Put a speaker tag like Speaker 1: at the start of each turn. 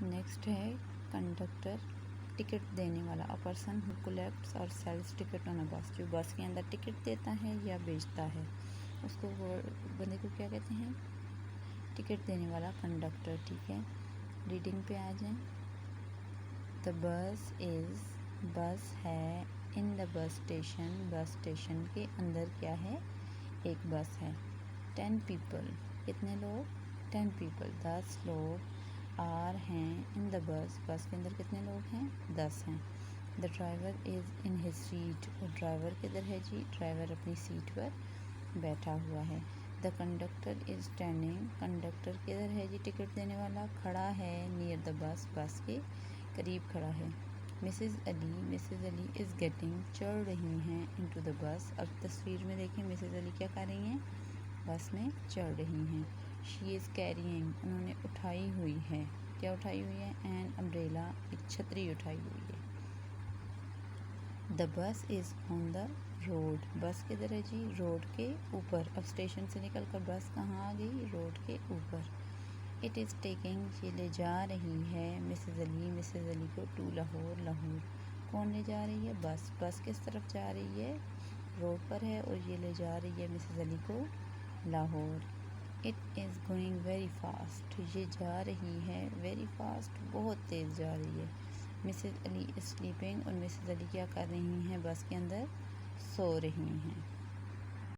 Speaker 1: Next है conductor, ticket देने वाला। अ पर्सन हु कलेक्ट्स और सेल्स टिकट ऑन अ बस, जो बस के अंदर टिकट देता है या बेचता है उसको बंदे को क्या कहते हैं? टिकट देने वाला, कंडक्टर। ठीक है, रीडिंग पे आ जाएं। द बस इज़, बस है। In the bus station, bus station के अंदर क्या है? एक बस है। 10 पीपल, कितने लोग? 10 पीपल, 10 लोग आर हैं इन द बस, बस के अंदर कितने लोग हैं? 10 हैं। The driver is in his seat, और ड्राइवर किधर है जी? ड्राइवर अपनी सीट पर बैठा हुआ है। The conductor is standing, conductor किधर है जी? टिकट देने वाला खड़ा है। नियर द बस, बस के करीब खड़ा है। मिसेज़ अली इज़ गेटिंग, चढ़ रही हैं इनटू द बस। अब तस्वीर में देखिए मिसेज़ अली क्या कर रही हैं? बस में चढ़ रही हैं। शी इज़ कैरिंग, उन्होंने उठाई हुई है। क्या उठाई हुई है? एन अम्ब्रेला, एक छतरी उठाई हुई है। The bus is on the road, बस किधर है जी? रोड के ऊपर। अब स्टेशन से निकल कर बस कहाँ आ गई? रोड के ऊपर। इट इज़ टेकिंग, ये ले जा रही है मिसेज़ अली को टू लाहौर, लाहौर। कौन ले जा रही है? बस। बस किस तरफ जा रही है? रोड पर है, और ये ले जा रही है मिसेज़ अली को Lahore. It is going very fast, ये जा रही है वेरी फास्ट, बहुत तेज़ जा रही है। मिसेज़ अली इज़ स्लीपिंग, और मिसेज़ अली क्या कर रही हैं? बस के अंदर सो रही हैं।